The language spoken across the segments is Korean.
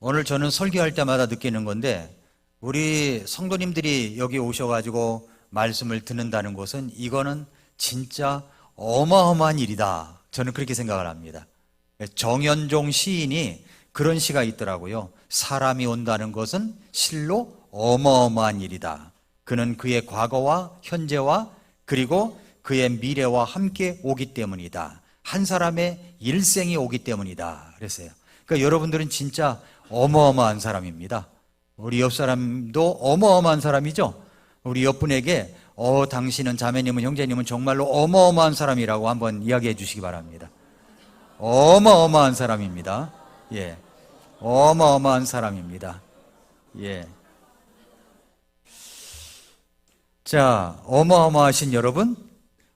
오늘 저는 설교할 때마다 느끼는 건데, 우리 성도님들이 여기 오셔가지고 말씀을 듣는다는 것은 이거는 진짜 어마어마한 일이다. 저는 그렇게 생각을 합니다. 정현종 시인이 그런 시가 있더라고요. 사람이 온다는 것은 실로 어마어마한 일이다. 그는 그의 과거와 현재와 그리고 그의 미래와 함께 오기 때문이다. 한 사람의 일생이 오기 때문이다. 그랬어요. 그러니까 여러분들은 진짜 어마어마한 사람입니다. 우리 옆 사람도 어마어마한 사람이죠. 우리 옆분에게 당신은, 자매님은, 형제님은 정말로 어마어마한 사람이라고 한번 이야기해 주시기 바랍니다. 어마어마한 사람입니다. 예, 어마어마한 사람입니다. 예. 자, 어마어마하신 여러분,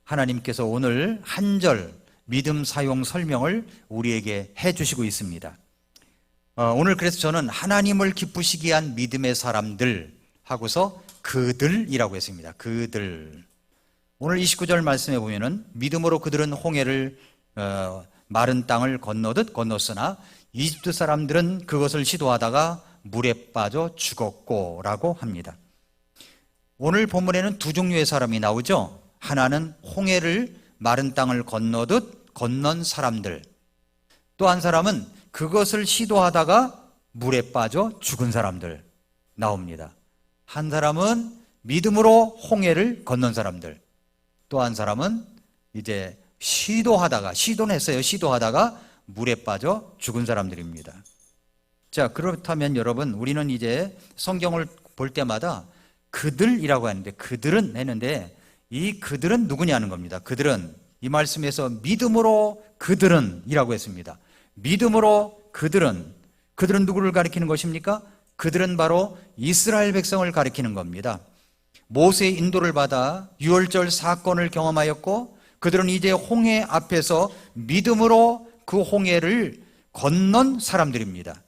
하나님께서 오늘 한 절 믿음 사용 설명을 우리에게 해 주시고 있습니다. 오늘 그래서 저는 하나님을 기쁘시게 한 믿음의 사람들 하고서 그들이라고 했습니다. 그들. 오늘 29절 말씀에 보면은 믿음으로 그들은 홍해를 마른 땅을 건너듯 건넜으나 이집트 사람들은 그것을 시도하다가 물에 빠져 죽었고 라고 합니다. 오늘 본문에는 두 종류의 사람이 나오죠. 하나는 홍해를 마른 땅을 건너듯 건넌 사람들, 또 한 사람은 그것을 시도하다가 물에 빠져 죽은 사람들 나옵니다. 한 사람은 믿음으로 홍해를 건넌 사람들, 또 한 사람은 이제 시도는 했어요. 시도하다가 물에 빠져 죽은 사람들입니다. 자, 그렇다면 여러분, 우리는 이제 성경을 볼 때마다 그들이라고 하는데, 그들은 했는데 이 그들은 누구냐는 겁니다. 그들은, 이 말씀에서 믿음으로 그들은 이라고 했습니다. 믿음으로 그들은 누구를 가리키는 것입니까? 그들은 바로 이스라엘 백성을 가리키는 겁니다. 모세의 인도를 받아 유월절 사건을 경험하였고, 그들은 이제 홍해 앞에서 믿음으로 그 홍해를 건넌 사람들입니다.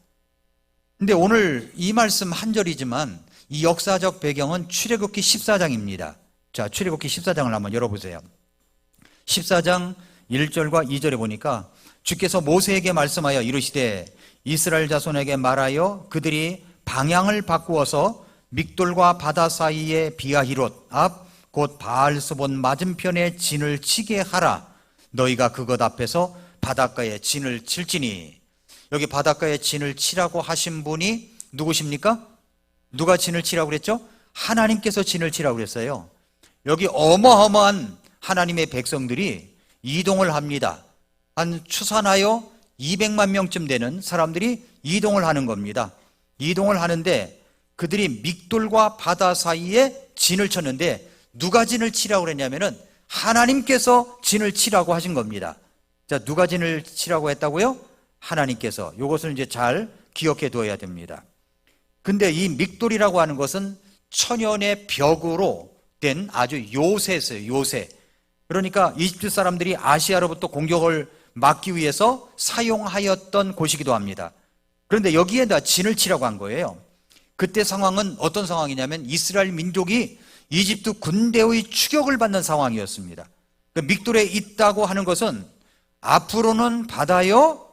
근데 오늘 이 말씀 한 절이지만 이 역사적 배경은 출애굽기 14장입니다. 자, 출애굽기 14장을 한번 열어보세요. 14장 1절과 2절에 보니까 주께서 모세에게 말씀하여 이르시되 이스라엘 자손에게 말하여 그들이 방향을 바꾸어서 믹돌과 바다 사이에 비아히롯 앞 곧 바알스본 맞은편에 진을 치게 하라. 너희가 그것 앞에서 바닷가에 진을 칠지니. 여기 바닷가에 진을 치라고 하신 분이 누구십니까? 누가 진을 치라고 그랬죠? 하나님께서 진을 치라고 그랬어요. 여기 어마어마한 하나님의 백성들이 이동을 합니다. 한 추산하여 200만 명쯤 되는 사람들이 이동을 하는 겁니다. 이동을 하는데 그들이 믹돌과 바다 사이에 진을 쳤는데, 누가 진을 치라고 그랬냐면은 하나님께서 진을 치라고 하신 겁니다. 자, 누가 진을 치라고 했다고요? 하나님께서. 이것을 이제 잘 기억해 두어야 됩니다. 근데 이 믹돌이라고 하는 것은 천연의 벽으로 된 아주 요새였어요. 요새. 그러니까 이집트 사람들이 아시아로부터 공격을 막기 위해서 사용하였던 곳이기도 합니다. 그런데 여기에다 진을 치라고 한 거예요. 그때 상황은 어떤 상황이냐면 이스라엘 민족이 이집트 군대의 추격을 받는 상황이었습니다. 그 믹돌에 있다고 하는 것은 앞으로는 바다요,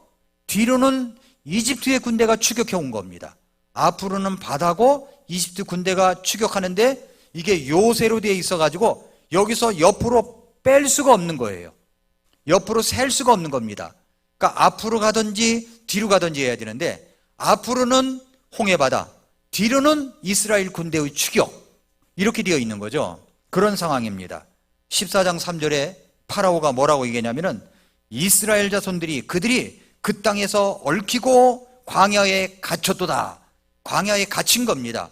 뒤로는 이집트의 군대가 추격해 온 겁니다. 앞으로는 바다고 이집트 군대가 추격하는데 이게 요새로 되어 있어가지고 여기서 옆으로 뺄 수가 없는 거예요. 옆으로 셀 수가 없는 겁니다. 그러니까 앞으로 가든지 뒤로 가든지 해야 되는데, 앞으로는 홍해바다, 뒤로는 이스라엘 군대의 추격, 이렇게 되어 있는 거죠. 그런 상황입니다. 14장 3절에 파라오가 뭐라고 얘기하냐면은 이스라엘 자손들이 그들이 그 땅에서 얽히고 광야에 갇혔도다. 광야에 갇힌 겁니다.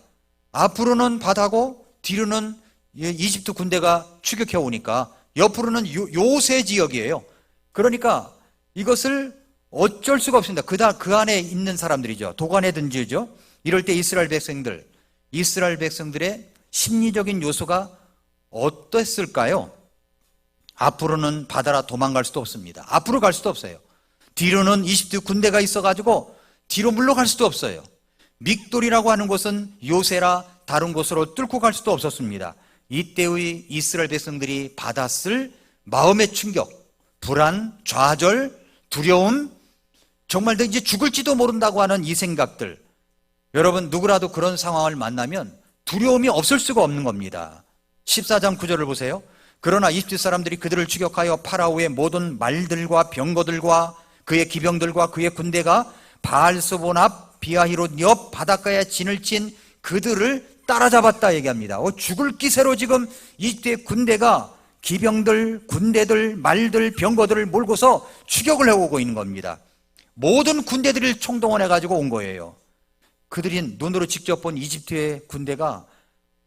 앞으로는 바다고 뒤로는 이집트 군대가 추격해 오니까 옆으로는 요새 지역이에요. 그러니까 이것을 어쩔 수가 없습니다. 그 안에 있는 사람들이죠. 도관에 든지죠. 이럴 때 이스라엘 백성들의 심리적인 요소가 어땠을까요? 앞으로는 바다라 도망갈 수도 없습니다. 앞으로 갈 수도 없어요. 뒤로는 이집트 군대가 있어가지고 뒤로 물러갈 수도 없어요. 믹돌이라고 하는 곳은 요새라 다른 곳으로 뚫고 갈 수도 없었습니다. 이때의 이스라엘 백성들이 받았을 마음의 충격, 불안, 좌절, 두려움, 정말 이제 죽을지도 모른다고 하는 이 생각들, 여러분, 누구라도 그런 상황을 만나면 두려움이 없을 수가 없는 겁니다. 14장 9절을 보세요. 그러나 이집트 사람들이 그들을 추격하여 파라오의 모든 말들과 병거들과 그의 기병들과 그의 군대가 바알스본 앞 비아히롯 옆 바닷가에 진을 친 그들을 따라잡았다 얘기합니다. 죽을 기세로 지금 이집트의 군대가 기병들, 군대들, 말들, 병거들을 몰고서 추격을 해오고 있는 겁니다. 모든 군대들을 총동원해가지고 온 거예요. 그들이 눈으로 직접 본 이집트의 군대가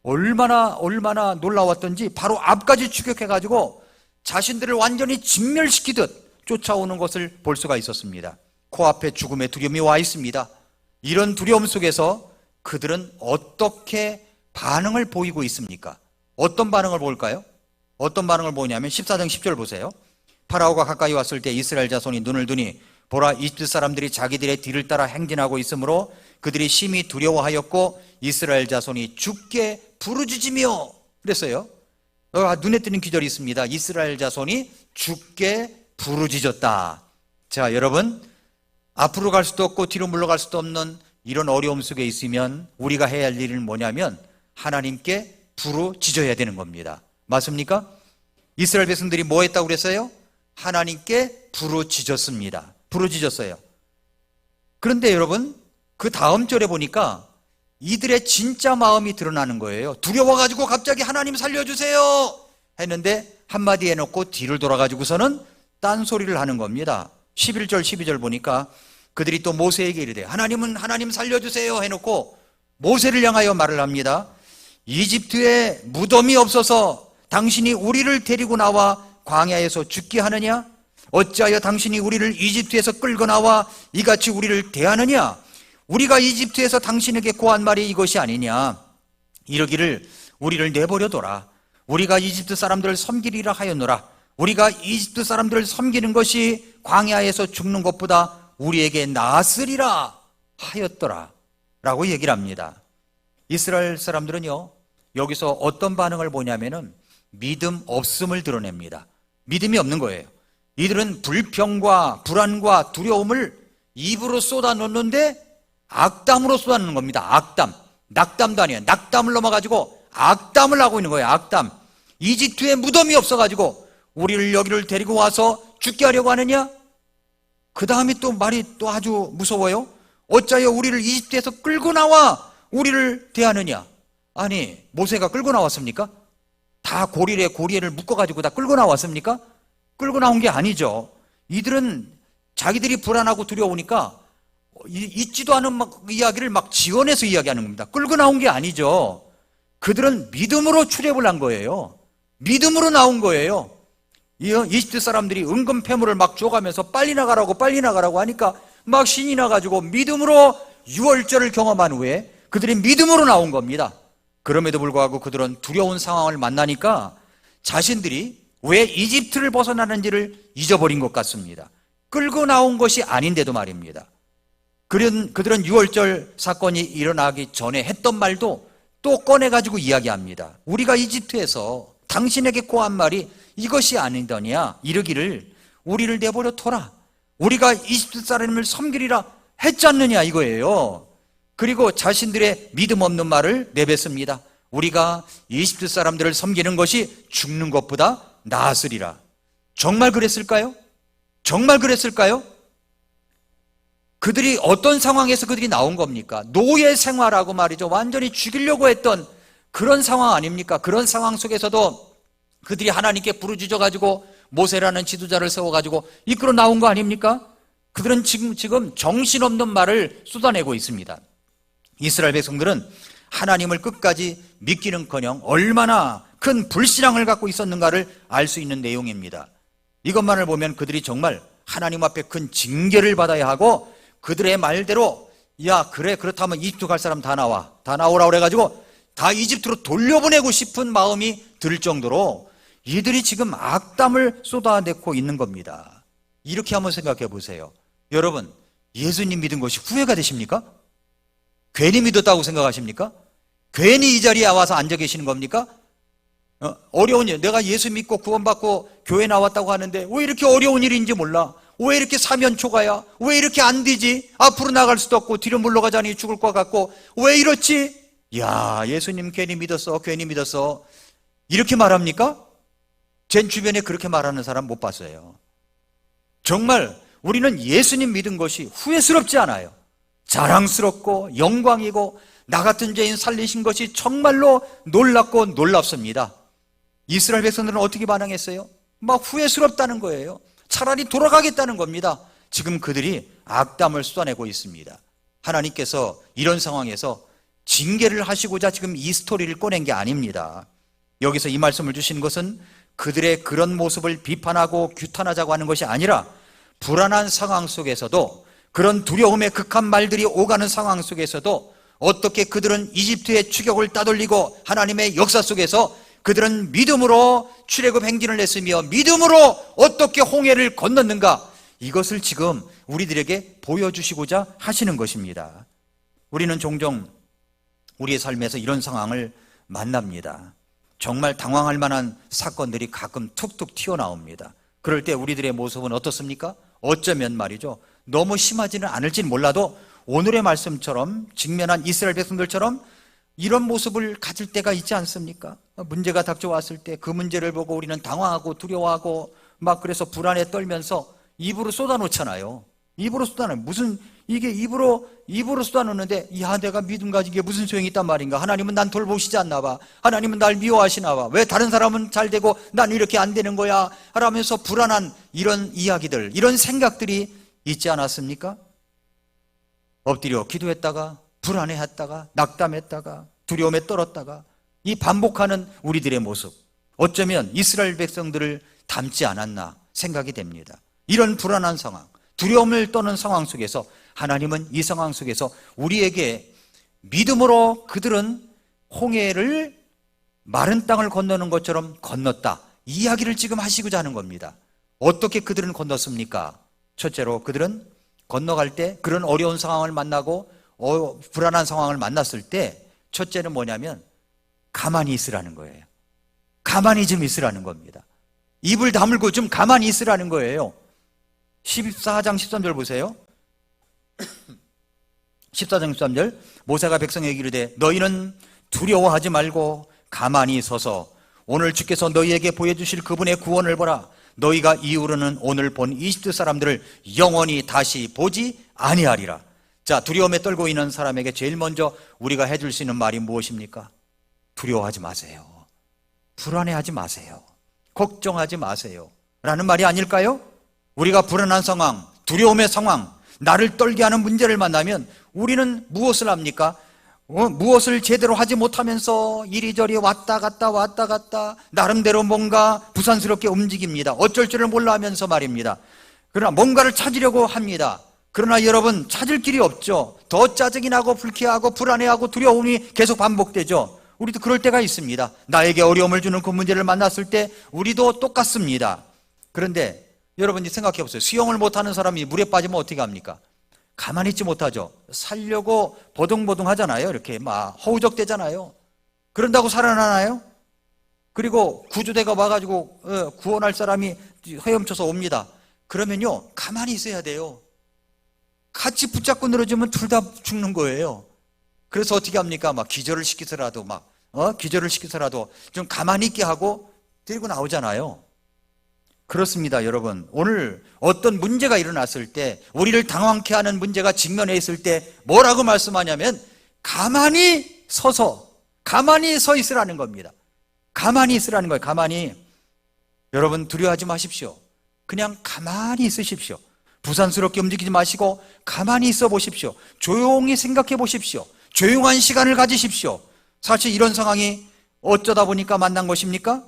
얼마나 놀라웠던지 바로 앞까지 추격해가지고 자신들을 완전히 진멸시키듯 쫓아오는 것을 볼 수가 있었습니다. 코앞에 죽음의 두려움이 와 있습니다. 이런 두려움 속에서 그들은 어떻게 반응을 보이고 있습니까? 어떤 반응을 볼까요? 어떤 반응을 보이냐면 14장 10절 보세요. 파라오가 가까이 왔을 때 이스라엘 자손이 눈을 두니 보라, 이집트 사람들이 자기들의 뒤를 따라 행진하고 있으므로 그들이 심히 두려워하였고 이스라엘 자손이 죽게 부르짖으며 그랬어요. 눈에 띄는 기절이 있습니다. 이스라엘 자손이 죽게 부르짖었다. 자, 여러분, 앞으로 갈 수도 없고 뒤로 물러갈 수도 없는 이런 어려움 속에 있으면 우리가 해야 할 일은 뭐냐면 하나님께 부르짖어야 되는 겁니다. 맞습니까? 이스라엘 백성들이 뭐 했다고 그랬어요? 하나님께 부르짖었습니다. 부르짖었어요. 그런데 여러분, 그 다음 절에 보니까 이들의 진짜 마음이 드러나는 거예요. 두려워가지고 갑자기 하나님 살려주세요 했는데 한마디 해놓고 뒤를 돌아가지고서는 딴소리를 하는 겁니다. 11절 12절 보니까 그들이 또 모세에게 이르되 하나님은 하나님 살려주세요 해놓고 모세를 향하여 말을 합니다. 이집트에 무덤이 없어서 당신이 우리를 데리고 나와 광야에서 죽게 하느냐? 어찌하여 당신이 우리를 이집트에서 끌고 나와 이같이 우리를 대하느냐? 우리가 이집트에서 당신에게 고한 말이 이것이 아니냐? 이러기를 우리를 내버려둬라. 우리가 이집트 사람들을 섬기리라 하였노라. 우리가 이집트 사람들을 섬기는 것이 광야에서 죽는 것보다 우리에게 나으리라 하였더라 라고 얘기를 합니다. 이스라엘 사람들은요, 여기서 어떤 반응을 보냐면은 믿음 없음을 드러냅니다. 믿음이 없는 거예요. 이들은 불평과 불안과 두려움을 입으로 쏟아놓는데 악담으로 쏟아놓는 겁니다. 악담. 낙담도 아니에요. 낙담을 넘어가지고 악담을 하고 있는 거예요. 악담. 이집트에 무덤이 없어가지고 우리를 여기를 데리고 와서 죽게 하려고 하느냐? 그 다음에 또 말이 또 아주 무서워요. 어찌하여 우리를 이집트에서 끌고 나와 우리를 대하느냐? 아니, 모세가 끌고 나왔습니까? 다 고리를 묶어가지고 다 끌고 나왔습니까? 끌고 나온 게 아니죠. 이들은 자기들이 불안하고 두려우니까 있지도 않은 이야기를 막 지어내서 이야기하는 겁니다. 끌고 나온 게 아니죠. 그들은 믿음으로 출애굽을 한 거예요. 믿음으로 나온 거예요. 이집트 사람들이 은금 패물을 막 줘가면서 빨리 나가라고 하니까 막 신이 나가지고 믿음으로 유월절을 경험한 후에 그들이 믿음으로 나온 겁니다. 그럼에도 불구하고 그들은 두려운 상황을 만나니까 자신들이 왜 이집트를 벗어나는지를 잊어버린 것 같습니다. 끌고 나온 것이 아닌데도 말입니다. 그들은 유월절 사건이 일어나기 전에 했던 말도 또 꺼내가지고 이야기합니다. 우리가 이집트에서 당신에게 고한 말이 이것이 아니더냐? 이르기를 우리를 내버려 둬라. 우리가 이집트 사람을 섬기리라 했지 않느냐 이거예요. 그리고 자신들의 믿음 없는 말을 내뱉습니다. 우리가 이집트 사람들을 섬기는 것이 죽는 것보다 나으리라. 정말 그랬을까요? 정말 그랬을까요? 그들이 어떤 상황에서 그들이 나온 겁니까? 노예 생활하고 말이죠. 완전히 죽이려고 했던 그런 상황 아닙니까? 그런 상황 속에서도 그들이 하나님께 부르짖어가지고 모세라는 지도자를 세워가지고 이끌어 나온 거 아닙니까? 그들은 지금 정신없는 말을 쏟아내고 있습니다. 이스라엘 백성들은 하나님을 끝까지 믿기는커녕 얼마나 큰 불신앙을 갖고 있었는가를 알 수 있는 내용입니다. 이것만을 보면 그들이 정말 하나님 앞에 큰 징계를 받아야 하고 그들의 말대로 야 그래 그렇다면 이집트 갈 사람 다 나오라 그래가지고 다 이집트로 돌려보내고 싶은 마음이 들 정도로 이들이 지금 악담을 쏟아내고 있는 겁니다. 이렇게 한번 생각해 보세요. 여러분, 예수님 믿은 것이 후회가 되십니까? 괜히 믿었다고 생각하십니까? 괜히 이 자리에 와서 앉아 계시는 겁니까? 어려운 일, 내가 예수 믿고 구원받고 교회 나왔다고 하는데 왜 이렇게 어려운 일인지 몰라. 왜 이렇게 사면초가야? 왜 이렇게 안 되지? 앞으로 나갈 수도 없고 뒤로 물러가자니 죽을 것 같고 왜 이렇지? 야, 예수님 괜히 믿었어, 괜히 믿었어. 이렇게 말합니까? 제 주변에 그렇게 말하는 사람 못 봤어요. 정말 우리는 예수님 믿은 것이 후회스럽지 않아요. 자랑스럽고 영광이고 나 같은 죄인 살리신 것이 정말로 놀랍고 놀랍습니다. 이스라엘 백성들은 어떻게 반응했어요? 막 후회스럽다는 거예요. 차라리 돌아가겠다는 겁니다. 지금 그들이 악담을 쏟아내고 있습니다. 하나님께서 이런 상황에서 징계를 하시고자 지금 이 스토리를 꺼낸 게 아닙니다. 여기서 이 말씀을 주신 것은 그들의 그런 모습을 비판하고 규탄하자고 하는 것이 아니라 불안한 상황 속에서도 그런 두려움의 극한 말들이 오가는 상황 속에서도 어떻게 그들은 이집트의 추격을 따돌리고 하나님의 역사 속에서 그들은 믿음으로 출애굽 행진을 했으며 믿음으로 어떻게 홍해를 건넜는가, 이것을 지금 우리들에게 보여주시고자 하시는 것입니다. 우리는 종종 우리의 삶에서 이런 상황을 만납니다. 정말 당황할 만한 사건들이 가끔 툭툭 튀어나옵니다. 그럴 때 우리들의 모습은 어떻습니까? 어쩌면 말이죠, 너무 심하지는 않을지는 몰라도 오늘의 말씀처럼 직면한 이스라엘 백성들처럼 이런 모습을 가질 때가 있지 않습니까? 문제가 닥쳐왔을 때 그 문제를 보고 우리는 당황하고 두려워하고 막 그래서 불안에 떨면서 입으로 쏟아놓잖아요. 입으로 쏟아놓아요. 무슨 이게 입으로 쏟아놓는데, 야, 내가 믿음 가진 게 무슨 소용이 있단 말인가? 하나님은 난 돌보시지 않나 봐. 하나님은 날 미워하시나 봐. 왜 다른 사람은 잘 되고 난 이렇게 안 되는 거야? 하라면서 불안한 이런 이야기들, 이런 생각들이 있지 않았습니까? 엎드려 기도했다가 불안해했다가 낙담했다가 두려움에 떨었다가 이 반복하는 우리들의 모습, 어쩌면 이스라엘 백성들을 닮지 않았나 생각이 됩니다. 이런 불안한 상황, 두려움을 떠는 상황 속에서 하나님은 이 상황 속에서 우리에게 믿음으로 그들은 홍해를 마른 땅을 건너는 것처럼 건넜다, 이 이야기를 지금 하시고자 하는 겁니다. 어떻게 그들은 건넜습니까? 첫째로 그들은 건너갈 때 그런 어려운 상황을 만나고 불안한 상황을 만났을 때 첫째는 뭐냐면 가만히 있으라는 거예요. 가만히 좀 있으라는 겁니다. 입을 다물고 좀 가만히 있으라는 거예요. 14장 13절 보세요. 14장 13절, 모세가 백성에게 이르되 너희는 두려워하지 말고 가만히 서서 오늘 주께서 너희에게 보여주실 그분의 구원을 보라. 너희가 이후로는 오늘 본 이집트 사람들을 영원히 다시 보지 아니하리라. 자, 두려움에 떨고 있는 사람에게 제일 먼저 우리가 해줄 수 있는 말이 무엇입니까? 두려워하지 마세요. 불안해하지 마세요. 걱정하지 마세요. 라는 말이 아닐까요? 우리가 불안한 상황, 두려움의 상황, 나를 떨게 하는 문제를 만나면 우리는 무엇을 합니까? 무엇을 제대로 하지 못하면서 이리저리 왔다 갔다 나름대로 뭔가 부산스럽게 움직입니다. 어쩔 줄을 몰라 하면서 말입니다. 그러나 뭔가를 찾으려고 합니다. 그러나 여러분, 찾을 길이 없죠. 더 짜증이 나고 불쾌하고 불안해하고 두려움이 계속 반복되죠. 우리도 그럴 때가 있습니다. 나에게 어려움을 주는 그 문제를 만났을 때 우리도 똑같습니다. 그런데 여러분이 생각해 보세요. 수영을 못하는 사람이 물에 빠지면 어떻게 합니까? 가만히 있지 못하죠. 살려고 버둥버둥 하잖아요. 이렇게 막 허우적대잖아요. 그런다고 살아나나요? 그리고 구조대가 와가지고 구원할 사람이 헤엄쳐서 옵니다. 그러면요, 가만히 있어야 돼요. 같이 붙잡고 늘어지면 둘 다 죽는 거예요. 그래서 어떻게 합니까? 막 기절을 시키서라도 좀 가만히 있게 하고 데리고 나오잖아요. 그렇습니다, 여러분. 오늘 어떤 문제가 일어났을 때, 우리를 당황케 하는 문제가 직면해 있을 때 뭐라고 말씀하냐면 가만히 서 있으라는 겁니다. 가만히 있으라는 거예요. 가만히. 여러분, 두려워하지 마십시오. 그냥 가만히 있으십시오. 부산스럽게 움직이지 마시고 가만히 있어 보십시오. 조용히 생각해 보십시오. 조용한 시간을 가지십시오. 사실 이런 상황이 어쩌다 보니까 만난 것입니까?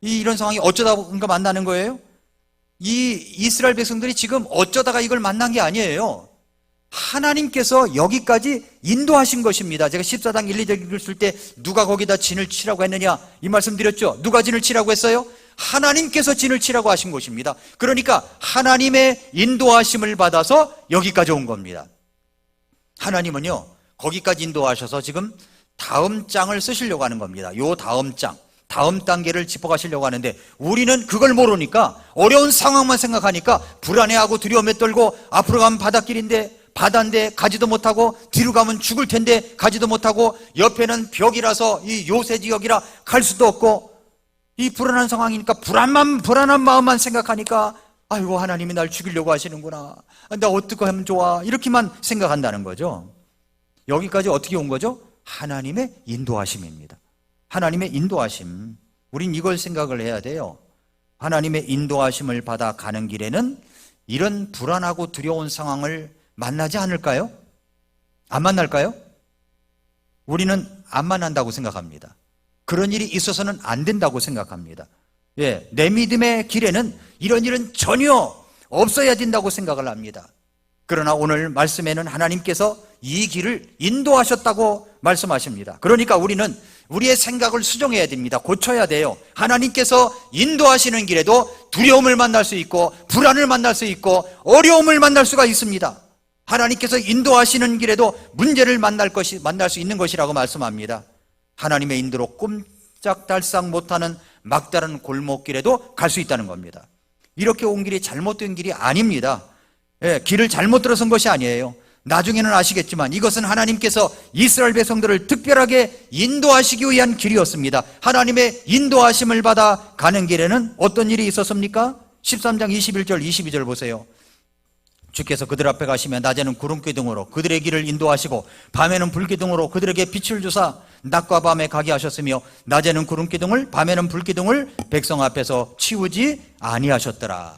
이런 상황이 어쩌다 보니까 만나는 거예요? 이 이스라엘 백성들이 지금 어쩌다가 이걸 만난 게 아니에요. 하나님께서 여기까지 인도하신 것입니다. 제가 14장 1, 2절 읽을 때 누가 거기다 진을 치라고 했느냐, 이 말씀 드렸죠. 누가 진을 치라고 했어요? 하나님께서 진을 치라고 하신 것입니다. 그러니까 하나님의 인도하심을 받아서 여기까지 온 겁니다. 다음은요, 거기까지 인도하셔서 지금 다음 장을 쓰시려고 하는 겁니다. 요 다음 장, 다음 단계를 짚어가시려고 하는데, 우리는 그걸 모르니까 어려운 상황만 생각하니까 불안해하고 두려움에 떨고, 앞으로 가면 바다인데 가지도 못하고, 뒤로 가면 죽을 텐데 가지도 못하고, 옆에는 벽이라서 이 요새 지역이라 갈 수도 없고, 이 불안한 상황이니까 불안한 마음만 생각하니까, 아이고, 하나님이 날 죽이려고 하시는구나, 나 어떻게 하면 좋아, 이렇게만 생각한다는 거죠. 여기까지 어떻게 온 거죠? 하나님의 인도하심입니다. 하나님의 인도하심. 우린 이걸 생각을 해야 돼요. 하나님의 인도하심을 받아 가는 길에는 이런 불안하고 두려운 상황을 만나지 않을까요? 안 만날까요? 우리는 안 만난다고 생각합니다. 그런 일이 있어서는 안 된다고 생각합니다. 예, 내 믿음의 길에는 이런 일은 전혀 없어야 된다고 생각을 합니다. 그러나 오늘 말씀에는 하나님께서 이 길을 인도하셨다고 말씀하십니다. 그러니까 우리는 우리의 생각을 수정해야 됩니다. 고쳐야 돼요. 하나님께서 인도하시는 길에도 두려움을 만날 수 있고, 불안을 만날 수 있고, 어려움을 만날 수가 있습니다. 하나님께서 인도하시는 길에도 문제를 만날 수 있는 것이라고 말씀합니다. 하나님의 인도로 꼼짝달싹 못하는 막다른 골목길에도 갈 수 있다는 겁니다. 이렇게 온 길이 잘못된 길이 아닙니다. 예, 길을 잘못 들어선 것이 아니에요. 나중에는 아시겠지만 이것은 하나님께서 이스라엘 백성들을 특별하게 인도하시기 위한 길이었습니다. 하나님의 인도하심을 받아 가는 길에는 어떤 일이 있었습니까? 13장 21절 22절 보세요. 주께서 그들 앞에 가시며 낮에는 구름기둥으로 그들의 길을 인도하시고 밤에는 불기둥으로 그들에게 빛을 주사 낮과 밤에 가게 하셨으며 낮에는 구름기둥을 밤에는 불기둥을 백성 앞에서 치우지 아니하셨더라.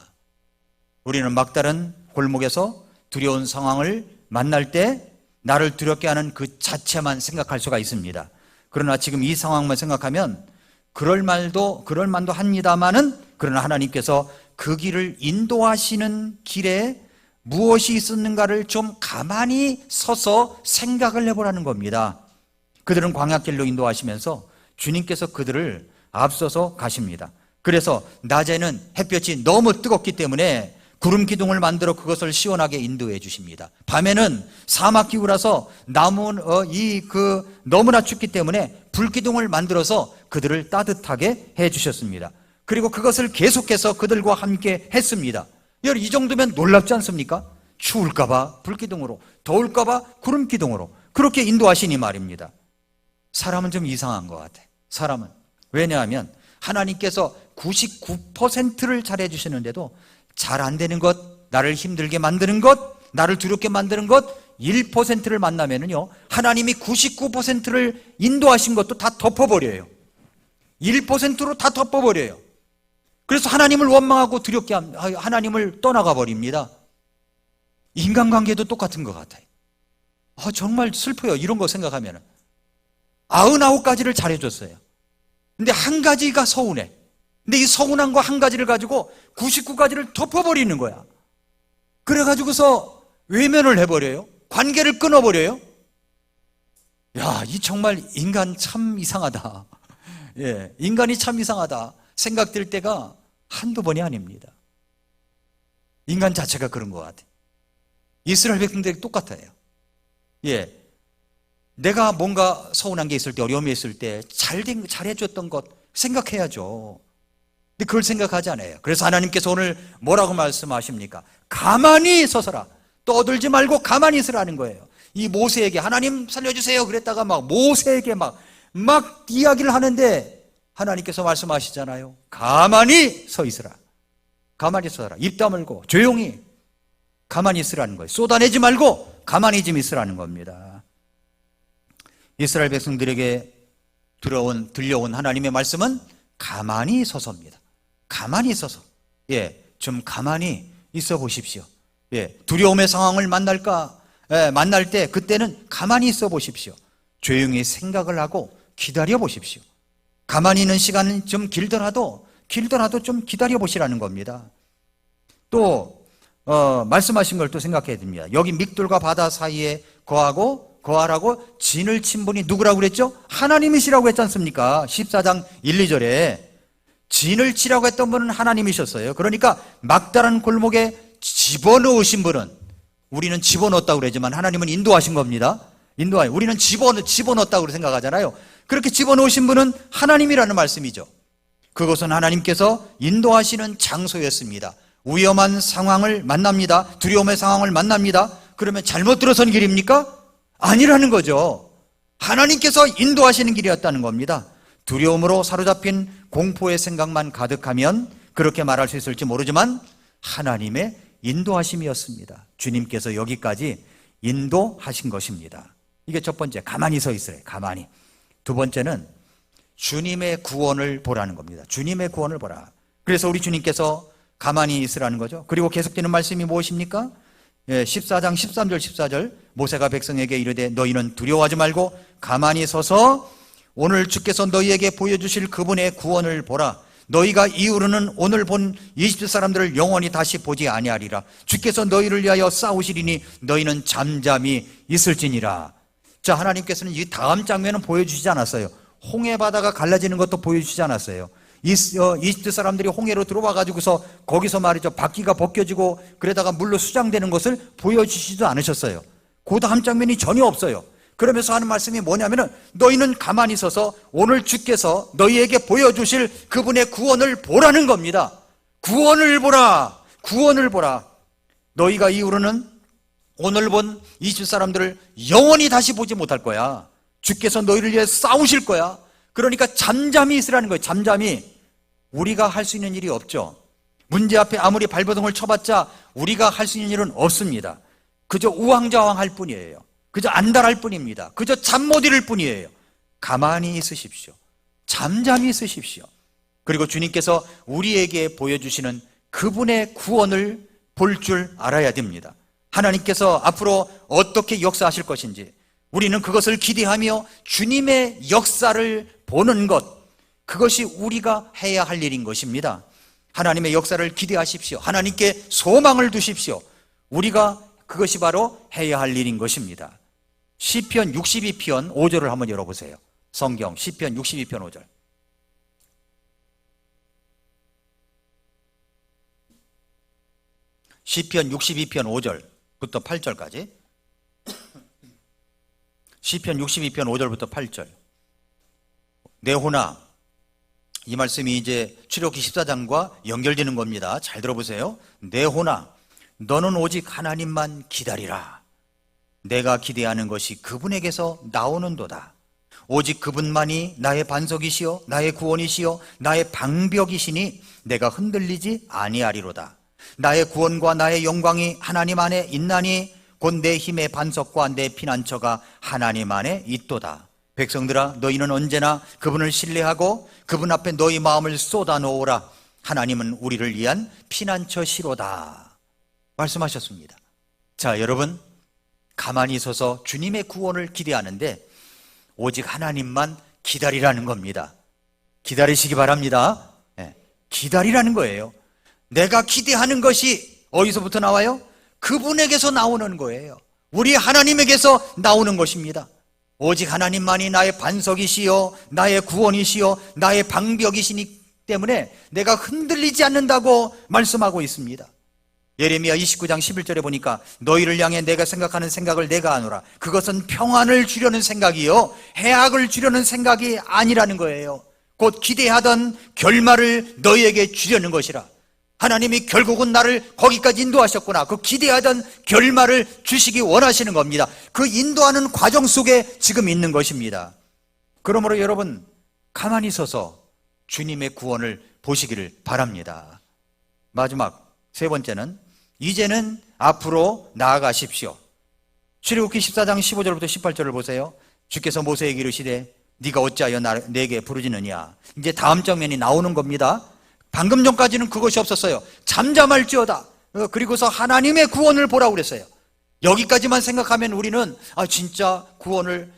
우리는 막다른 골목에서 두려운 상황을 만날 때 나를 두렵게 하는 그 자체만 생각할 수가 있습니다. 그러나 지금 이 상황만 생각하면 그럴 만도 합니다마는, 그러나 하나님께서 그 길을 인도하시는 길에 무엇이 있었는가를 좀 가만히 서서 생각을 해보라는 겁니다. 그들은 광야길로 인도하시면서 주님께서 그들을 앞서서 가십니다. 그래서 낮에는 햇볕이 너무 뜨겁기 때문에 구름 기둥을 만들어 그것을 시원하게 인도해 주십니다. 밤에는 사막 기후라서 너무나 춥기 때문에 불 기둥을 만들어서 그들을 따뜻하게 해 주셨습니다. 그리고 그것을 계속해서 그들과 함께 했습니다. 여러분, 이 정도면 놀랍지 않습니까? 추울까봐 불기둥으로, 더울까봐 구름기둥으로 그렇게 인도하시니 말입니다. 사람은 좀 이상한 것 같아. 사람은. 왜냐하면 하나님께서 99%를 잘해주시는데도 잘 안 되는 것, 나를 힘들게 만드는 것, 나를 두렵게 만드는 것 1%를 만나면은요, 하나님이 99%를 인도하신 것도 다 덮어버려요. 1%로 다 덮어버려요. 그래서 하나님을 원망하고 두렵게 하나님을 떠나가 버립니다. 인간관계도 똑같은 것 같아요. 정말 슬퍼요. 이런 거 생각하면. 99가지를 잘해줬어요. 근데 한 가지가 서운해. 근데 이 서운한 거 한 가지를 가지고 99가지를 덮어버리는 거야. 그래가지고서 외면을 해버려요. 관계를 끊어버려요. 야, 이 정말 인간 참 이상하다. 예, 인간이 참 이상하다 생각될 때가 한두 번이 아닙니다. 인간 자체가 그런 것 같아요. 이스라엘 백성들이 똑같아요. 예, 내가 뭔가 서운한 게 있을 때, 어려움이 있을 때 잘해줬던 것 생각해야죠. 근데 그걸 생각하지 않아요. 그래서 하나님께서 오늘 뭐라고 말씀하십니까? 가만히 서서라. 떠들지 말고 가만히 있으라는 거예요. 이 모세에게 하나님 살려주세요 그랬다가 모세에게 막 이야기를 하는데 하나님께서 말씀하시잖아요. 가만히 서 있으라. 가만히 서라. 입 다물고 조용히 가만히 있으라는 거예요. 쏟아내지 말고 가만히 좀 있으라는 겁니다. 이스라엘 백성들에게 들려온 하나님의 말씀은 가만히 서서입니다. 가만히 서서, 예, 좀 가만히 있어 보십시오. 예, 두려움의 상황을 만날 때 그때는 가만히 있어 보십시오. 조용히 생각을 하고 기다려 보십시오. 가만히 있는 시간은 좀 길더라도 좀 기다려 보시라는 겁니다. 또 말씀하신 걸 또 생각해야 됩니다. 여기 믹돌과 바다 사이에 거하라고 진을 친 분이 누구라고 그랬죠? 하나님이시라고 했지 않습니까? 14장 1, 2절에 진을 치라고 했던 분은 하나님이셨어요. 그러니까 막다른 골목에 집어넣으신 분은, 우리는 집어넣었다고 그러지만 하나님은 인도하신 겁니다. 우리는 집어넣었다고 생각하잖아요. 그렇게 집어넣으신 분은 하나님이라는 말씀이죠. 그것은 하나님께서 인도하시는 장소였습니다. 위험한 상황을 만납니다. 두려움의 상황을 만납니다. 그러면 잘못 들어선 길입니까? 아니라는 거죠. 하나님께서 인도하시는 길이었다는 겁니다. 두려움으로 사로잡힌 공포의 생각만 가득하면 그렇게 말할 수 있을지 모르지만 하나님의 인도하심이었습니다. 주님께서 여기까지 인도하신 것입니다. 이게 첫 번째, 가만히 서 있어요. 가만히. 두 번째는 주님의 구원을 보라는 겁니다. 주님의 구원을 보라. 그래서 우리 주님께서 가만히 있으라는 거죠. 그리고 계속되는 말씀이 무엇입니까? 14장 13절 14절 모세가 백성에게 이르되 너희는 두려워하지 말고 가만히 서서 오늘 주께서 너희에게 보여주실 그분의 구원을 보라. 너희가 이후로는 오늘 본 이집트 사람들을 영원히 다시 보지 아니하리라. 주께서 너희를 위하여 싸우시리니 너희는 잠잠히 있을지니라. 자, 하나님께서는 이 다음 장면은 보여주시지 않았어요. 홍해 바다가 갈라지는 것도 보여주시지 않았어요. 이집트 사람들이 홍해로 들어와 가지고서 거기서 말이죠, 바퀴가 벗겨지고 그러다가 물로 수장되는 것을 보여주시지도 않으셨어요. 그 다음 장면이 전혀 없어요. 그러면서 하는 말씀이 뭐냐면은 너희는 가만히 서서 오늘 주께서 너희에게 보여주실 그분의 구원을 보라는 겁니다. 구원을 보라. 구원을 보라. 너희가 이후로는 오늘 본 이집트 사람들을 영원히 다시 보지 못할 거야. 주께서 너희를 위해 싸우실 거야. 그러니까 잠잠히 있으라는 거예요. 잠잠히. 우리가 할 수 있는 일이 없죠. 문제 앞에 아무리 발버둥을 쳐봤자 우리가 할 수 있는 일은 없습니다. 그저 우왕좌왕할 뿐이에요. 그저 안달할 뿐입니다. 그저 잠 못 이룰 뿐이에요. 가만히 있으십시오. 잠잠히 있으십시오. 그리고 주님께서 우리에게 보여주시는 그분의 구원을 볼 줄 알아야 됩니다. 하나님께서 앞으로 어떻게 역사하실 것인지 우리는 그것을 기대하며 주님의 역사를 보는 것, 그것이 우리가 해야 할 일인 것입니다. 하나님의 역사를 기대하십시오. 하나님께 소망을 두십시오. 우리가 그것이 바로 해야 할 일인 것입니다. 시편 62편 5절을 한번 열어보세요. 성경 시편 62편 5절. 시편 62편 5절부터 8절까지. 시편 62편 5절부터 8절. 네호나, 이 말씀이 이제 출애굽기 14장과 연결되는 겁니다. 잘 들어보세요. 네호나, 너는 오직 하나님만 기다리라. 내가 기대하는 것이 그분에게서 나오는도다. 오직 그분만이 나의 반석이시요 나의 구원이시요 나의 방벽이시니 내가 흔들리지 아니하리로다. 나의 구원과 나의 영광이 하나님 안에 있나니 곧 내 힘의 반석과 내 피난처가 하나님 안에 있도다. 백성들아, 너희는 언제나 그분을 신뢰하고 그분 앞에 너희 마음을 쏟아놓으라. 하나님은 우리를 위한 피난처시로다 말씀하셨습니다. 자, 여러분, 가만히 서서 주님의 구원을 기대하는데 오직 하나님만 기다리라는 겁니다. 기다리시기 바랍니다. 기다리라는 거예요. 내가 기대하는 것이 어디서부터 나와요? 그분에게서 나오는 거예요. 우리 하나님에게서 나오는 것입니다. 오직 하나님만이 나의 반석이시요 나의 구원이시요 나의 방벽이시니 때문에 내가 흔들리지 않는다고 말씀하고 있습니다. 예레미야 29장 11절에 보니까 너희를 향해 내가 생각하는 생각을 내가 아노라. 그것은 평안을 주려는 생각이요 해악을 주려는 생각이 아니라는 거예요. 곧 기대하던 결말을 너희에게 주려는 것이라. 하나님이 결국은 나를 거기까지 인도하셨구나. 그 기대하던 결말을 주시기 원하시는 겁니다. 그 인도하는 과정 속에 지금 있는 것입니다. 그러므로 여러분, 가만히 서서 주님의 구원을 보시기를 바랍니다. 마지막 세 번째는 이제는 앞으로 나아가십시오. 출애굽기 14장 15절부터 18절을 보세요. 주께서 모세에게 이르시되 네가 어찌하여 내게 부르짖느냐. 이제 다음 장면이 나오는 겁니다. 방금 전까지는 그것이 없었어요. 잠잠할지어다. 그리고서 하나님의 구원을 보라고 그랬어요. 여기까지만 생각하면 우리는 진짜 구원을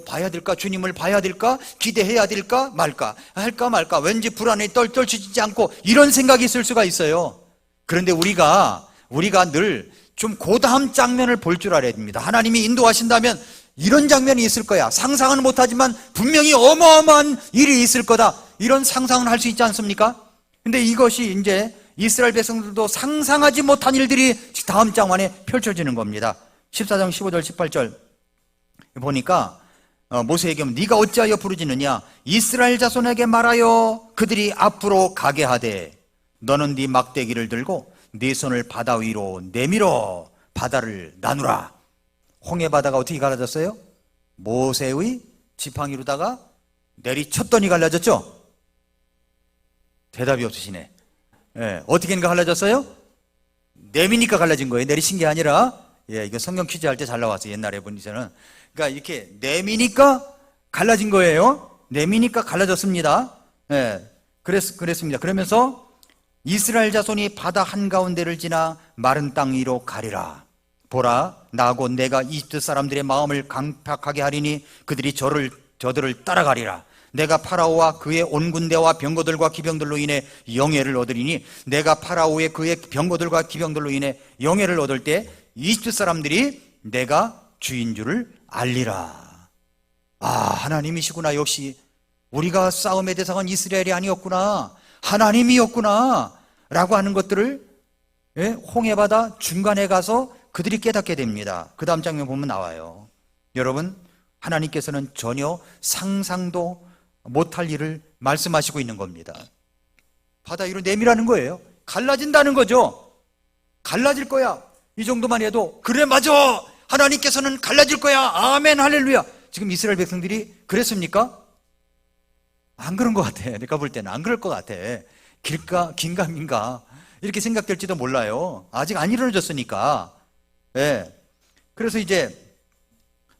봐야 될까? 주님을 봐야 될까? 기대해야 될까? 말까? 할까 말까? 왠지 불안에 떨치지 않고 이런 생각이 있을 수가 있어요. 그런데 우리가 늘 좀 그 다음 장면을 볼 줄 알아야 됩니다. 하나님이 인도하신다면 이런 장면이 있을 거야. 상상은 못하지만 분명히 어마어마한 일이 있을 거다. 이런 상상은 할 수 있지 않습니까? 근데 이것이 이제 이스라엘 백성들도 상상하지 못한 일들이 다음 장면에 펼쳐지는 겁니다. 14장 15절 18절 보니까 모세에게 네가 어찌하여 부르짖느냐? 이스라엘 자손에게 말하여 그들이 앞으로 가게 하되 너는 네 막대기를 들고 네 손을 바다 위로 내밀어 바다를 나누라. 홍해 바다가 어떻게 갈라졌어요? 모세의 지팡이로다가 내리쳤더니 갈라졌죠? 대답이 없으시네. 어떻게 갈라졌어요? 내미니까 갈라진 거예요. 내리친 게 아니라. 이거 성경 퀴즈 할 때 잘 나왔어요. 옛날에 보니서는. 그러니까 이렇게 내미니까 갈라진 거예요. 내미니까 갈라졌습니다. 그랬습니다. 그러면서 이스라엘 자손이 바다 한가운데를 지나 마른 땅 위로 가리라. 보라, 나고 내가 이집트 사람들의 마음을 강팍하게 하리니 그들이 저들을 따라가리라. 내가 파라오와 그의 온 군대와 병거들과 기병들로 인해 영예를 얻으리니 내가 파라오의 그의 병거들과 기병들로 인해 영예를 얻을 때 이집트 사람들이 내가 주인 줄을 알리라. 하나님이시구나. 역시 우리가 싸움의 대상은 이스라엘이 아니었구나, 하나님이었구나 라고 하는 것들을 홍해바다 중간에 가서 그들이 깨닫게 됩니다. 그 다음 장면 보면 나와요. 여러분, 하나님께서는 전혀 상상도 못할 일을 말씀하시고 있는 겁니다. 바다 위로 내밀라는 거예요. 갈라진다는 거죠. 갈라질 거야. 이 정도만 해도 그래, 맞아, 하나님께서는 갈라질 거야, 아멘, 할렐루야. 지금 이스라엘 백성들이 그랬습니까? 안 그런 것 같아. 내가 볼 때는 안 그럴 것 같아. 긴가민가 이렇게 생각될지도 몰라요. 아직 안 이루어졌으니까. 그래서 이제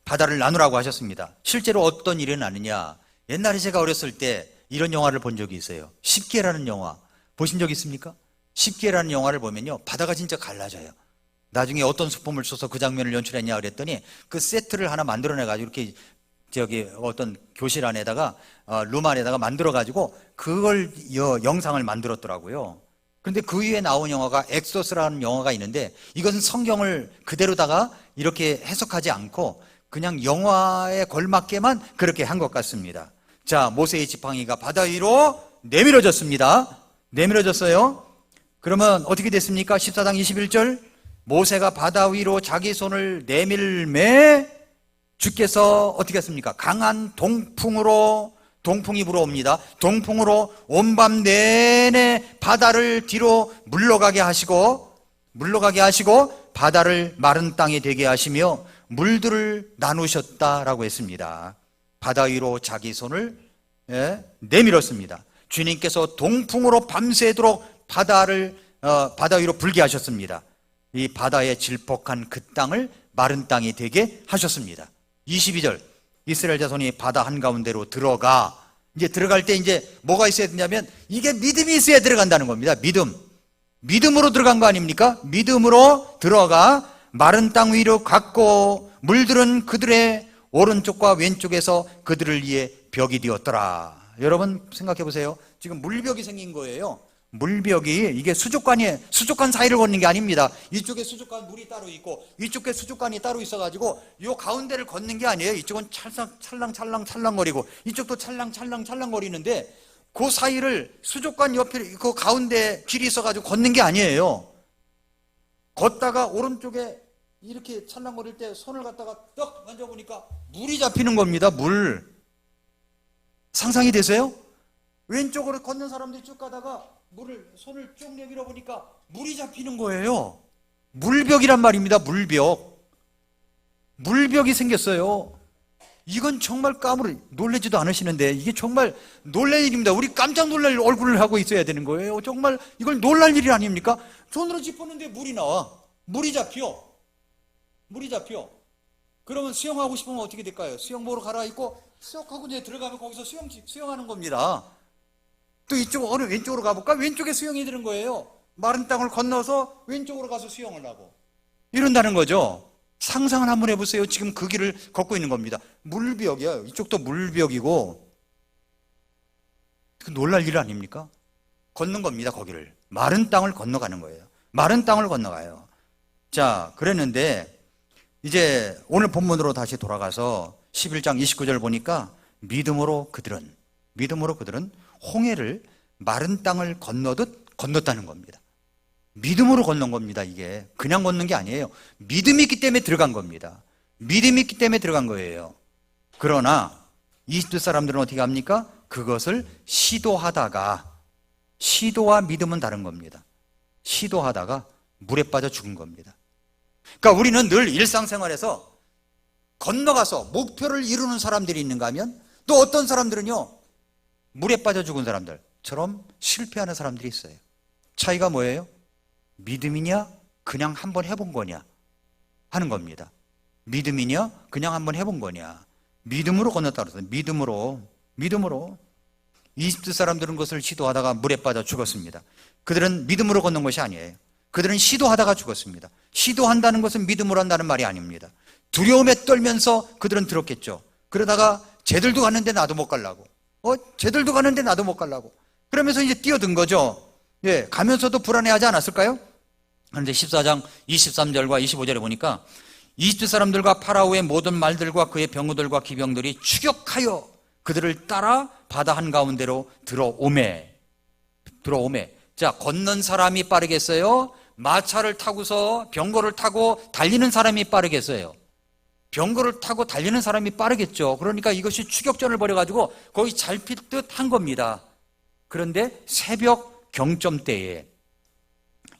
바다를 나누라고 하셨습니다. 실제로 어떤 일이 나느냐? 옛날에 제가 어렸을 때 이런 영화를 본 적이 있어요. 십계라는 영화 보신 적 있습니까? 십계라는 영화를 보면요, 바다가 진짜 갈라져요. 나중에 어떤 수품을 써서 그 장면을 연출했냐 그랬더니 그 세트를 하나 만들어내가지고 이렇게 어떤 교실 안에다가 룸 안에다가 만들어가지고 그걸 영상을 만들었더라고요. 그런데 그 위에 나온 영화가 엑소스라는 영화가 있는데 이것은 성경을 그대로다가 이렇게 해석하지 않고 그냥 영화에 걸맞게만 그렇게 한 것 같습니다. 자, 모세의 지팡이가 바다 위로 내밀어졌습니다. 내밀어졌어요. 그러면 어떻게 됐습니까? 14장 21절, 모세가 바다 위로 자기 손을 내밀매 주께서 어떻게 했습니까? 강한 동풍이 불어옵니다. 동풍으로 온밤 내내 바다를 뒤로 물러가게 하시고 바다를 마른 땅이 되게 하시며 물들을 나누셨다라고 했습니다. 바다 위로 자기 손을 내밀었습니다. 주님께서 동풍으로 밤새도록 바다 위로 불게 하셨습니다. 이 바다에 질퍽한 그 땅을 마른 땅이 되게 하셨습니다. 22절, 이스라엘 자손이 바다 한가운데로 들어가. 이제 들어갈 때 이제 뭐가 있어야 되냐면 이게 믿음이 있어야 들어간다는 겁니다. 믿음으로 들어간 거 아닙니까? 믿음으로 들어가 마른 땅 위로 갔고 물들은 그들의 오른쪽과 왼쪽에서 그들을 위해 벽이 되었더라. 여러분 생각해 보세요. 지금 물벽이 생긴 거예요. 물벽이 이게 수족관 사이를 걷는 게 아닙니다. 이쪽에 수족관 물이 따로 있고 이쪽에 수족관이 따로 있어가지고 이 가운데를 걷는 게 아니에요. 이쪽은 찰랑거리고 이쪽도 찰랑거리는데 그 사이를 수족관 옆에 그 가운데 길이 있어가지고 걷는 게 아니에요. 걷다가 오른쪽에 이렇게 찰랑거릴 때 손을 갖다가 떡 만져보니까 물이 잡히는 겁니다. 물. 상상이 되세요? 왼쪽으로 걷는 사람들이 쭉 가다가 손을 쭉 내밀어 보니까 물이 잡히는 거예요. 물벽이란 말입니다. 물벽이 생겼어요. 이건 정말 놀라지도 않으시는데 이게 정말 놀랄 일입니다. 우리 깜짝 놀랄 얼굴을 하고 있어야 되는 거예요. 정말 이걸 놀랄 일이 아닙니까? 손으로 짚었는데 물이 나와. 물이 잡혀. 그러면 수영하고 싶으면 어떻게 될까요? 수영복으로 갈아입고 쏙 하고 이제 들어가면 거기서 수영하는 겁니다. 또 왼쪽으로 가볼까? 왼쪽에 수영이 되는 거예요. 마른 땅을 건너서 왼쪽으로 가서 수영을 하고 이런다는 거죠. 상상을 한번 해보세요. 지금 그 길을 걷고 있는 겁니다. 물벽이야. 이쪽도 물벽이고 그 놀랄 일 아닙니까? 걷는 겁니다. 거기를 마른 땅을 건너가는 거예요. 마른 땅을 건너가요. 자, 그랬는데 이제 오늘 본문으로 다시 돌아가서 11장 29절 보니까 믿음으로 그들은 홍해를 마른 땅을 건넜다는 겁니다. 믿음으로 건넌 겁니다. 이게 그냥 건넌 게 아니에요. 믿음이 있기 때문에 들어간 겁니다. 믿음이 있기 때문에 들어간 거예요. 그러나 이집트 사람들은 어떻게 합니까? 그것을 시도하다가, 시도와 믿음은 다른 겁니다. 시도하다가 물에 빠져 죽은 겁니다. 그러니까 우리는 늘 일상생활에서 건너가서 목표를 이루는 사람들이 있는가 하면, 또 어떤 사람들은요, 물에 빠져 죽은 사람들처럼 실패하는 사람들이 있어요. 차이가 뭐예요? 믿음이냐 그냥 한번 해본 거냐 하는 겁니다. 믿음이냐 그냥 한번 해본 거냐. 믿음으로 건넜다 그랬어요. 믿음으로. 이집트 사람들은 그것을 시도하다가 물에 빠져 죽었습니다. 그들은 믿음으로 건넌 것이 아니에요. 그들은 시도하다가 죽었습니다. 시도한다는 것은 믿음으로 한다는 말이 아닙니다. 두려움에 떨면서 그들은 들었겠죠. 그러다가 쟤들도 갔는데 나도 못 가려고, 쟤들도 갔는데 나도 못 가려고, 그러면서 이제 뛰어든 거죠. 예, 가면서도 불안해하지 않았을까요? 그런데 14장 23절과 25절에 보니까 이집트 사람들과 파라오의 모든 말들과 그의 병거들과 기병들이 추격하여 그들을 따라 바다 한가운데로 들어오매. 자, 건넌 사람이 빠르겠어요? 마차를 타고서 병거를 타고 달리는 사람이 빠르겠어요? 병거를 타고 달리는 사람이 빠르겠죠. 그러니까 이것이 추격전을 벌여가지고 거의 잘 필 듯 한 겁니다. 그런데 새벽 경점대에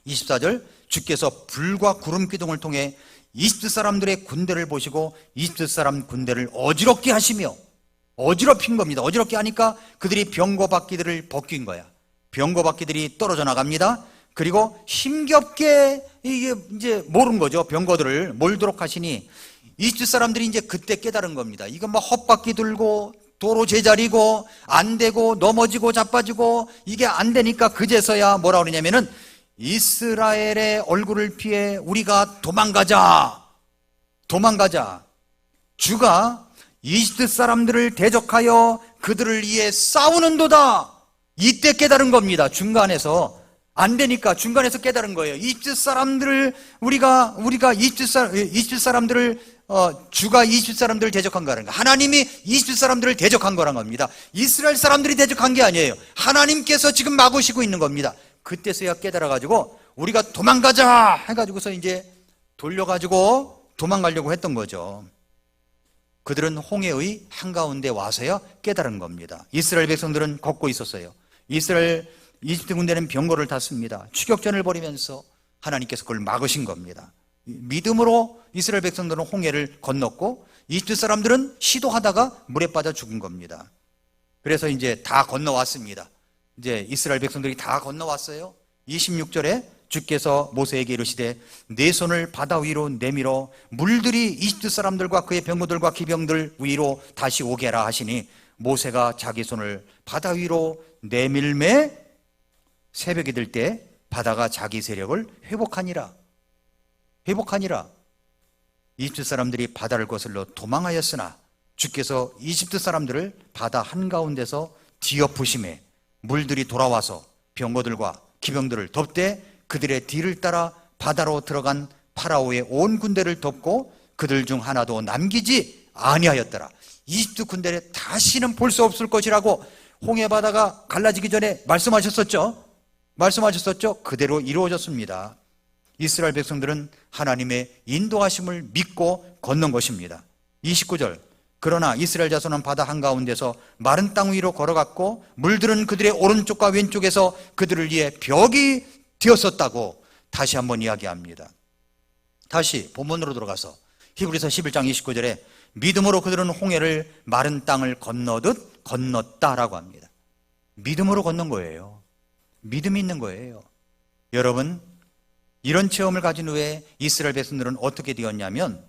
24절, 주께서 불과 구름 기둥을 통해 이집트 사람들의 군대를 보시고 이집트 사람 군대를 어지럽게 하시며, 어지럽힌 겁니다. 어지럽게 하니까 그들이 병거 바퀴들을 벗긴 거야. 병거 바퀴들이 떨어져 나갑니다. 그리고 힘겹게 이게 이제 모른 거죠. 병거들을 몰도록 하시니 이집트 사람들이 이제 그때 깨달은 겁니다. 이거 막 헛바퀴 들고 도로 제자리고 안 되고 넘어지고 자빠지고 이게 안 되니까 그제서야 뭐라 그러냐면은 이스라엘의 얼굴을 피해 우리가 도망가자. 주가 이집트 사람들을 대적하여 그들을 위해 싸우는도다. 이때 깨달은 겁니다. 중간에서 안 되니까 중간에서 깨달은 거예요. 이집트 사람들을 우리가 이집트 사람들을 주가 이집트 사람들을 대적한 거라는 거. 하나님이 이집트 사람들을 대적한 거란 겁니다. 이스라엘 사람들이 대적한 게 아니에요. 하나님께서 지금 막으시고 있는 겁니다. 그때서야 깨달아가지고 우리가 도망가자 해가지고서 이제 돌려가지고 도망가려고 했던 거죠. 그들은 홍해의 한가운데 와서야 깨달은 겁니다. 이스라엘 백성들은 걷고 있었어요. 이집트 군대는 병거를 탔습니다. 추격전을 벌이면서 하나님께서 그걸 막으신 겁니다. 믿음으로 이스라엘 백성들은 홍해를 건넜고 이집트 사람들은 시도하다가 물에 빠져 죽은 겁니다. 그래서 이제 다 건너왔습니다. 이제 이스라엘 백성들이 다 건너왔어요. 26절에 주께서 모세에게 이르시되 내 손을 바다 위로 내밀어 물들이 이집트 사람들과 그의 병거들과 기병들 위로 다시 오게 하라 하시니 모세가 자기 손을 바다 위로 내밀매 새벽이 들 때 바다가 자기 세력을 회복하니라. 이집트 사람들이 바다를 거슬러 도망하였으나 주께서 이집트 사람들을 바다 한가운데서 뒤엎으심에 물들이 돌아와서 병거들과 기병들을 덮되 그들의 뒤를 따라 바다로 들어간 파라오의 온 군대를 덮고 그들 중 하나도 남기지 아니하였더라. 이집트 군대를 다시는 볼 수 없을 것이라고 홍해바다가 갈라지기 전에 말씀하셨었죠. 그대로 이루어졌습니다. 이스라엘 백성들은 하나님의 인도하심을 믿고 건넌 것입니다. 29절, 그러나 이스라엘 자손은 바다 한가운데서 마른 땅 위로 걸어갔고 물들은 그들의 오른쪽과 왼쪽에서 그들을 위해 벽이 되었었다고 다시 한번 이야기합니다. 다시 본문으로 들어가서 히브리서 11장 29절에 믿음으로 그들은 홍해를 마른 땅을 건너듯 건넜다라고 합니다. 믿음으로 건넌 거예요. 믿음이 있는 거예요. 여러분, 이런 체험을 가진 후에 이스라엘 백성들은 어떻게 되었냐면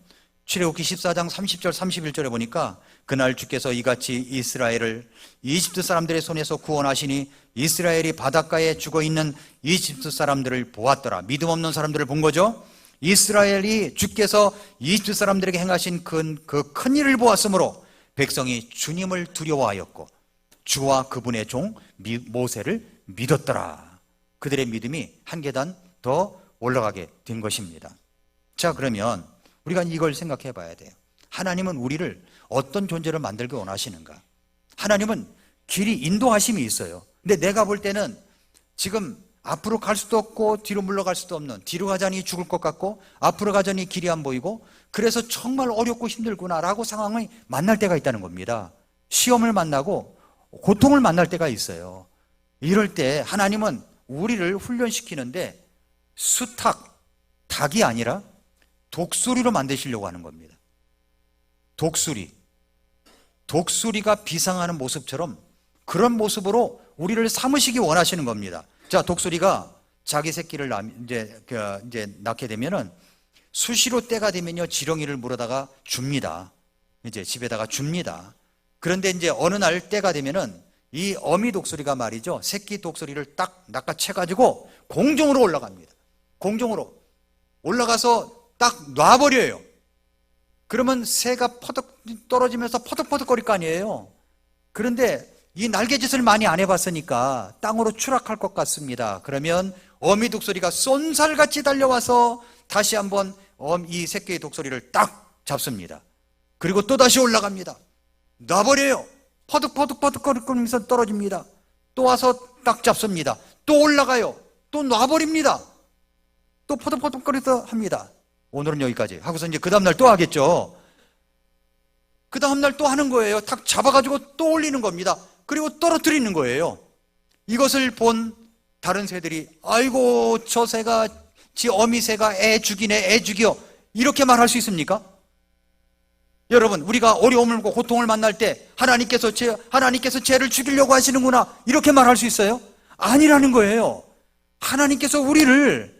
출애굽기 14장 30절 31절에 보니까 그날 주께서 이같이 이스라엘을 이집트 사람들의 손에서 구원하시니 이스라엘이 바닷가에 죽어있는 이집트 사람들을 보았더라. 믿음 없는 사람들을 본 거죠. 이스라엘이 주께서 이집트 사람들에게 행하신 그 큰 일을 보았으므로 백성이 주님을 두려워하였고 주와 그분의 종 모세를 믿었더라. 그들의 믿음이 한 계단 더 올라가게 된 것입니다. 자, 그러면 우리가 이걸 생각해 봐야 돼요. 하나님은 우리를 어떤 존재로 만들기 원하시는가? 하나님은 길이 인도하심이 있어요. 근데 내가 볼 때는 지금 앞으로 갈 수도 없고 뒤로 물러갈 수도 없는, 뒤로 가자니 죽을 것 같고 앞으로 가자니 길이 안 보이고, 그래서 정말 어렵고 힘들구나라고 상황을 만날 때가 있다는 겁니다. 시험을 만나고 고통을 만날 때가 있어요. 이럴 때 하나님은 우리를 훈련시키는데 수탉, 닭이 아니라 독수리로 만드시려고 하는 겁니다. 독수리가 비상하는 모습처럼 그런 모습으로 우리를 삼으시기 원하시는 겁니다. 자, 독수리가 자기 새끼를 이제 낳게 되면은 수시로 때가 되면요, 지렁이를 물어다가 줍니다. 이제 집에다가 줍니다. 그런데 이제 어느 날 때가 되면은 이 어미 독수리가 말이죠, 새끼 독수리를 딱 낚아채가지고 공중으로 올라갑니다. 공중으로 올라가서 딱 놔버려요. 그러면 새가 퍼덕 떨어지면서 퍼덕퍼덕거릴 거 아니에요. 그런데 이 날개짓을 많이 안 해봤으니까 땅으로 추락할 것 같습니다. 그러면 어미 독수리가 쏜살같이 달려와서 다시 한번 이 새끼의 독수리를 딱 잡습니다. 그리고 또다시 올라갑니다. 놔버려요. 퍼득퍼득거리면서 떨어집니다. 또 와서 딱 잡습니다. 또 올라가요. 또 놔버립니다. 또 퍼득퍼득거려서 합니다. 오늘은 여기까지 하고서 이제 그 다음날 또 하겠죠. 그 다음날 또 하는 거예요. 탁 잡아가지고 또 올리는 겁니다. 그리고 떨어뜨리는 거예요. 이것을 본 다른 새들이 아이고 저 새가, 지 어미 새가 애 죽이네, 애 죽여, 이렇게 말할 수 있습니까? 여러분, 우리가 어려움을, 고통을 만날 때 하나님께서 죄를 죽이려고 하시는구나, 이렇게 말할 수 있어요? 아니라는 거예요. 하나님께서 우리를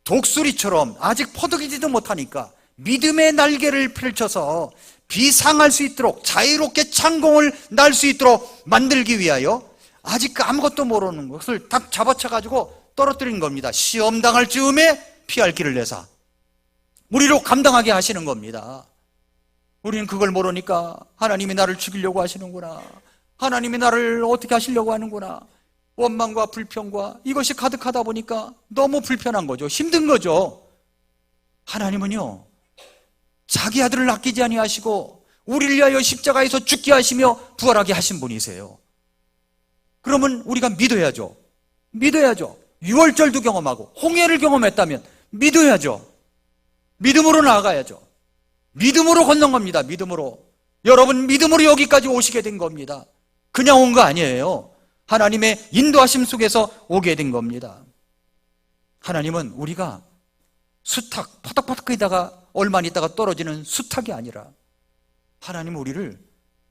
독수리처럼 아직 퍼득이지도 못하니까 믿음의 날개를 펼쳐서 비상할 수 있도록, 자유롭게 창공을 날 수 있도록 만들기 위하여 아직 아무것도 모르는 것을 딱 잡아쳐가지고 떨어뜨리는 겁니다. 시험 당할 즈음에 피할 길을 내사 우리로 감당하게 하시는 겁니다. 우리는 그걸 모르니까 하나님이 나를 죽이려고 하시는구나, 하나님이 나를 어떻게 하시려고 하는구나, 원망과 불평과 이것이 가득하다 보니까 너무 불편한 거죠. 힘든 거죠. 하나님은요, 자기 아들을 아끼지 아니하시고 우리를 위하여 십자가에서 죽게 하시며 부활하게 하신 분이세요. 그러면 우리가 믿어야죠. 유월절도 경험하고 홍해를 경험했다면 믿어야죠. 믿음으로 나아가야죠. 믿음으로 걷는 겁니다. 믿음으로. 여러분, 믿음으로 여기까지 오시게 된 겁니다. 그냥 온 거 아니에요. 하나님의 인도하심 속에서 오게 된 겁니다. 하나님은 우리가 수탉, 퍼덕퍼덕거리다가 얼마 있다가 떨어지는 수탉이 아니라 하나님은 우리를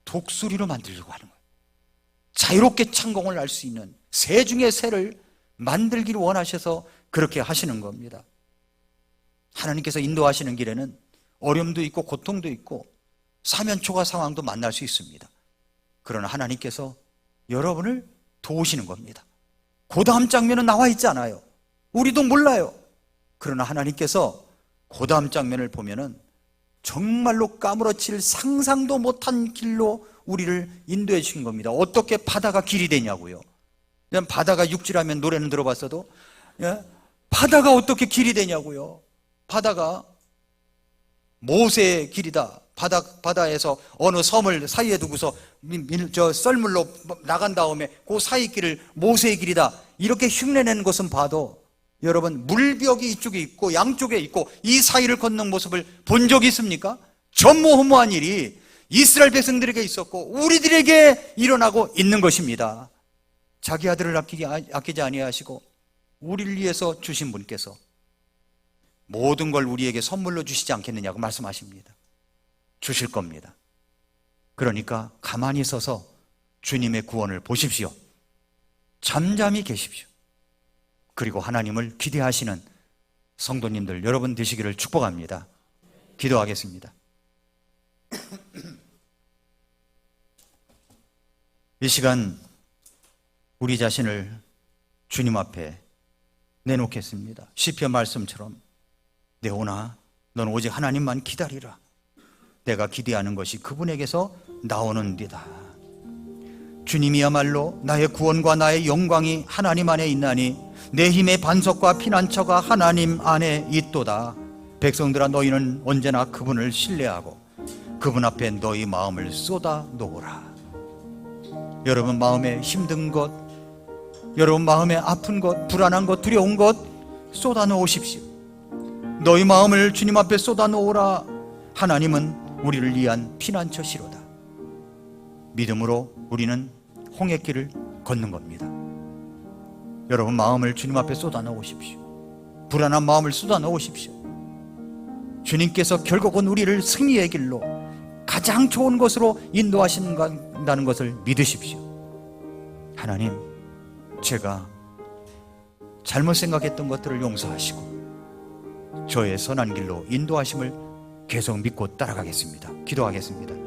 독수리로 만들려고 하는 거예요. 자유롭게 창공을 날 수 있는 새 중에 새를 만들기를 원하셔서 그렇게 하시는 겁니다. 하나님께서 인도하시는 길에는 어려움도 있고 고통도 있고 사면초가 상황도 만날 수 있습니다. 그러나 하나님께서 여러분을 도우시는 겁니다. 그 다음 장면은 나와 있지 않아요. 우리도 몰라요. 그러나 하나님께서 그 다음 장면을 보면은 정말로 까무러칠 상상도 못한 길로 우리를 인도해 주신 겁니다. 어떻게 바다가 길이 되냐고요. 그냥 바다가 육지라면 노래는 들어봤어도, 바다가 어떻게 길이 되냐고요. 바다가 모세의 길이다. 바다에서 어느 섬을 사이에 두고서 썰물로 나간 다음에 그 사이 길을 모세의 길이다, 이렇게 흉내내는 것은 봐도 여러분, 물벽이 이쪽에 있고 양쪽에 있고 이 사이를 걷는 모습을 본 적이 있습니까? 전무후무한 일이 이스라엘 백성들에게 있었고 우리들에게 일어나고 있는 것입니다. 자기 아들을 아끼지 아니하시고 우리를 위해서 주신 분께서 모든 걸 우리에게 선물로 주시지 않겠느냐고 말씀하십니다. 주실 겁니다. 그러니까 가만히 서서 주님의 구원을 보십시오. 잠잠히 계십시오. 그리고 하나님을 기대하시는 성도님들 여러분 되시기를 축복합니다. 기도하겠습니다. 이 시간 우리 자신을 주님 앞에 내놓겠습니다. 시편 말씀처럼 내오나 넌 오직 하나님만 기다리라. 내가 기대하는 것이 그분에게서 나오는디다. 주님이야말로 나의 구원과 나의 영광이 하나님 안에 있나니 내 힘의 반석과 피난처가 하나님 안에 있도다. 백성들아, 너희는 언제나 그분을 신뢰하고 그분 앞에 너희 마음을 쏟아 놓으라. 여러분 마음에 힘든 것, 여러분 마음에 아픈 것, 불안한 것, 두려운 것 쏟아 놓으십시오. 너희 마음을 주님 앞에 쏟아 놓으라. 하나님은 우리를 위한 피난처시로다. 믿음으로 우리는 홍해길을 걷는 겁니다. 여러분 마음을 주님 앞에 쏟아 놓으십시오. 불안한 마음을 쏟아 놓으십시오. 주님께서 결국은 우리를 승리의 길로 가장 좋은 것으로 인도하신다는 것을 믿으십시오. 하나님, 제가 잘못 생각했던 것들을 용서하시고 저의 선한 길로 인도하심을 계속 믿고 따라가겠습니다. 기도하겠습니다.